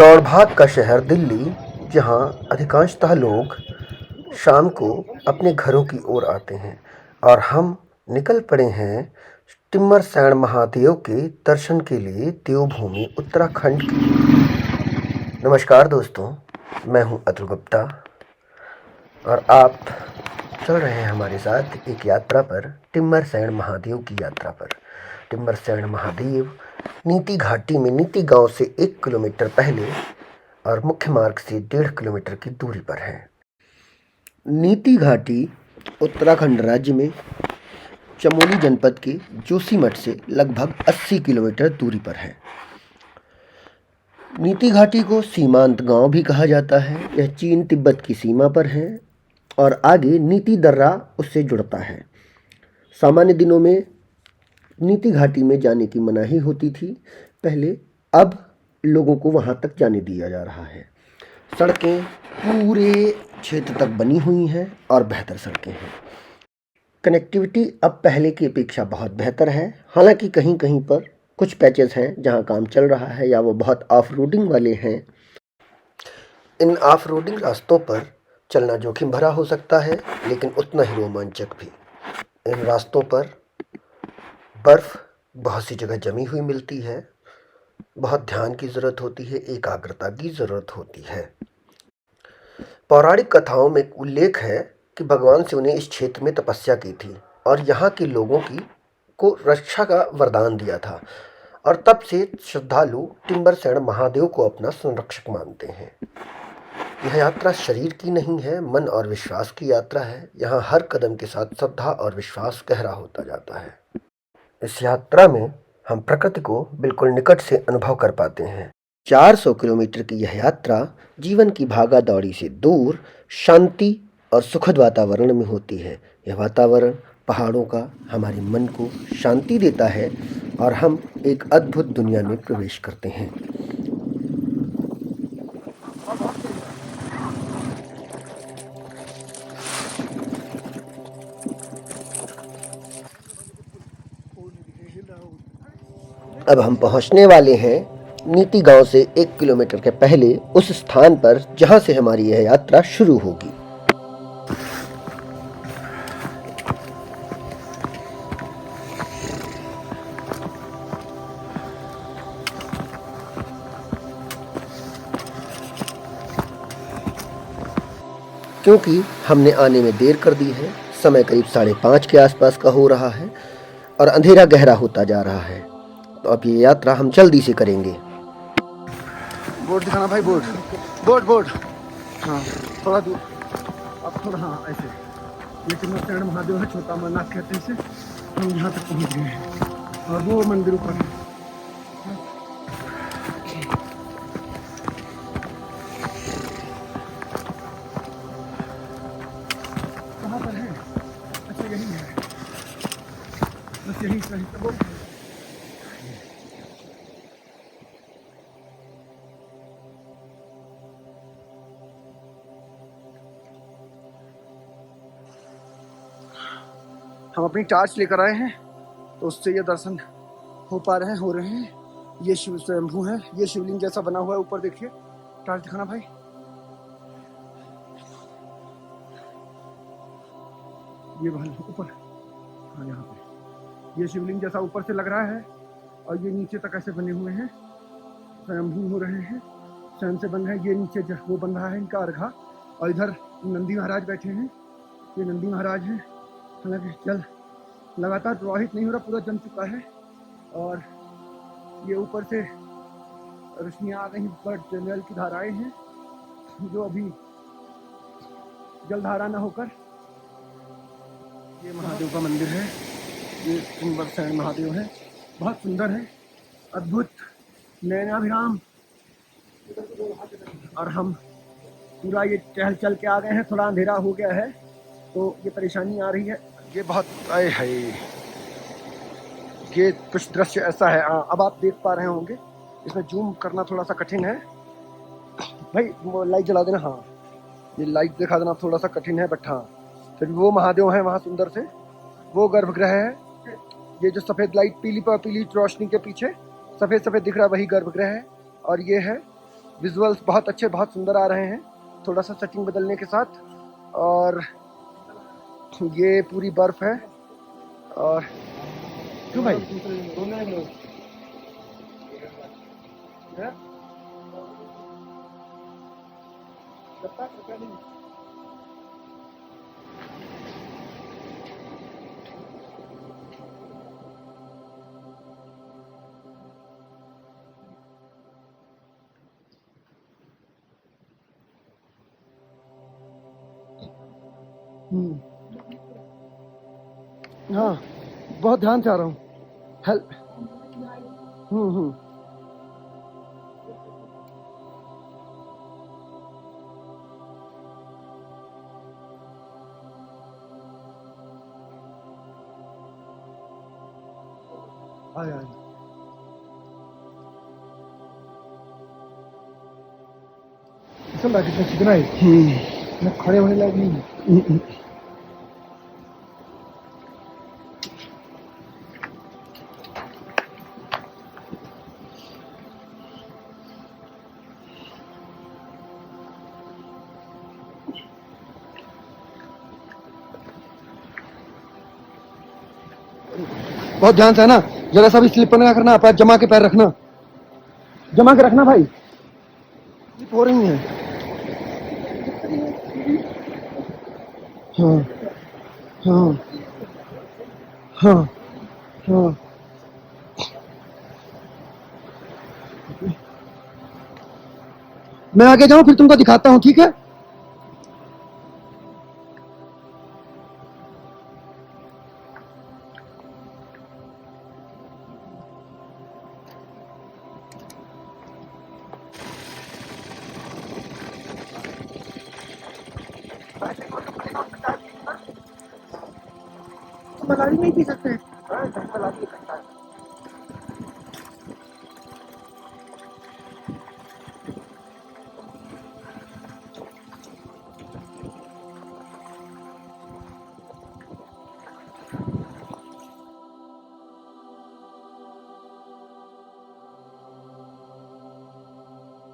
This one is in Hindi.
दौड़-भाग का शहर दिल्ली, जहाँ अधिकांशतः लोग शाम को अपने घरों की ओर आते हैं और हम निकल पड़े हैं टिम्मरसैंण महादेव के दर्शन के लिए देवभूमि उत्तराखंड की। नमस्कार दोस्तों, मैं हूं अतुल गुप्ता और आप चल रहे हैं हमारे साथ एक यात्रा पर, टिम्मरसैंण महादेव की यात्रा पर। टिम्मरसैंण महादेव नीति घाटी में नीति गांव से 1 किलोमीटर पहले और मुख्य मार्ग से 1.5 किलोमीटर की दूरी पर है। नीति घाटी उत्तराखंड राज्य में चमोली जनपद के जोशीमठ से लगभग 80 किलोमीटर दूरी पर है। नीति घाटी को सीमांत गांव भी कहा जाता है। यह चीन तिब्बत की सीमा पर है और आगे नीति दर्रा उससे जुड़ता है। सामान्य दिनों में नीति घाटी में जाने की मनाही होती थी पहले, अब लोगों को वहां तक जाने दिया जा रहा है। सड़कें पूरे क्षेत्र तक बनी हुई हैं और बेहतर सड़कें हैं। कनेक्टिविटी अब पहले की अपेक्षा बहुत बेहतर है। हालांकि कहीं कहीं पर कुछ पैचेस हैं जहां काम चल रहा है या वो बहुत ऑफ रोडिंग वाले हैं। इन ऑफ रोडिंग रास्तों पर चलना जोखिम भरा हो सकता है, लेकिन उतना ही रोमांचक भी। इन रास्तों पर बर्फ़ बहुत सी जगह जमी हुई मिलती है। बहुत ध्यान की ज़रूरत होती है, एकाग्रता की ज़रूरत होती है। पौराणिक कथाओं में उल्लेख है कि भगवान शिव ने इस क्षेत्र में तपस्या की थी और यहाँ के लोगों को रक्षा का वरदान दिया था, और तब से श्रद्धालु टिम्मरसैंण महादेव को अपना संरक्षक मानते हैं। यह यात्रा शरीर की नहीं है, मन और विश्वास की यात्रा है। यहाँ हर कदम के साथ श्रद्धा और विश्वास गहरा होता जाता है। इस यात्रा में हम प्रकृति को बिल्कुल निकट से अनुभव कर पाते हैं। 400 किलोमीटर की यह यात्रा जीवन की भागा दौड़ी से दूर शांति और सुखद वातावरण में होती है। यह वातावरण पहाड़ों का हमारे मन को शांति देता है और हम एक अद्भुत दुनिया में प्रवेश करते हैं। अब हम पहुंचने वाले हैं नीति गांव से 1 किलोमीटर के पहले उस स्थान पर जहां से हमारी यह यात्रा शुरू होगी। क्योंकि हमने आने में देर कर दी है, समय करीब 5:30 के आसपास का हो रहा है और अंधेरा गहरा होता जा रहा है, तो अब ये यात्रा हम जल्दी से करेंगे। बोर्ड दिखाना भाई, बोर्ड बोर्ड बोर्ड हाँ, थोड़ा दूर, अब थोड़ा, हाँ ऐसे। ये टिम्मरसैंण महादेव है, छोटा अमरनाथ कहते हैं इसे। हम यहाँ तक पहुँच गए हैं और वो मंदिर ऊपर है। कहाँ पर है? अच्छा यही है, बस यही सही तो। हम अपनी टार्च लेकर आए हैं तो उससे ये दर्शन हो पा रहे हैं, हो रहे हैं। ये शिव स्वयंभू है, ये शिवलिंग जैसा बना हुआ है। ऊपर देखिए, टार्च दिखाना भाई। ये ऊपर, हाँ यहाँ पे ये शिवलिंग जैसा ऊपर से लग रहा है और ये नीचे तक ऐसे बने हुए हैं, स्वयंभू हो रहे हैं, स्वयं से बन रहे हैं। ये नीचे वो बन रहा है इनका अर्घा, और इधर नंदी महाराज बैठे हैं। ये नंदी महाराज हैं। हालांकि जल लगातार प्रवाहित नहीं हो रहा, पूरा जम चुका है। और ये ऊपर से रोशनियाँ आ गई, बट जल की धाराएं हैं जो अभी जलधारा न होकर। ये महादेव का मंदिर है, ये टिम्मरसैंण महादेव है। बहुत सुंदर है, अद्भुत, नयनाभिराम। और हम पूरा ये चहल चल के आ गए हैं। थोड़ा अंधेरा हो गया है तो ये परेशानी आ रही है। ये बहुत आए है, ये कुछ दृश्य ऐसा है। अब आप देख पा रहे होंगे, इसमें जूम करना थोड़ा सा कठिन है। भाई वो लाइट जला देना, हाँ ये लाइट दिखा देना थोड़ा सा कठिन है, बट हाँ। फिर वो महादेव है वहाँ सुंदर से, वो गर्भगृह है। ये जो सफ़ेद लाइट पीली रोशनी के पीछे सफ़ेद सफ़ेद दिख रहा है, वही गर्भगृह है। और ये है विजुअल्स बहुत अच्छे, बहुत सुंदर आ रहे हैं थोड़ा सा सेटिंग बदलने के साथ। और ये पूरी बर्फ है। और क्यों भाई? हाँ, बहुत ध्यान से आ रहा हूँ। हेल्प। हम्म। आया आया। चल रहा कितना चिकना है। मैं खड़े होने लायक नहीं हूँ। बहुत ध्यान से है ना, जरा सा भी स्लिप ना करना, पैर जमा के पैर रखना, जमा के रखना भाई, स्लिप हो रही है। हाँ हाँ हाँ हाँ। मैं आगे जाऊं फिर तुमको दिखाता हूँ, ठीक है? मलाई नहीं पी सकते।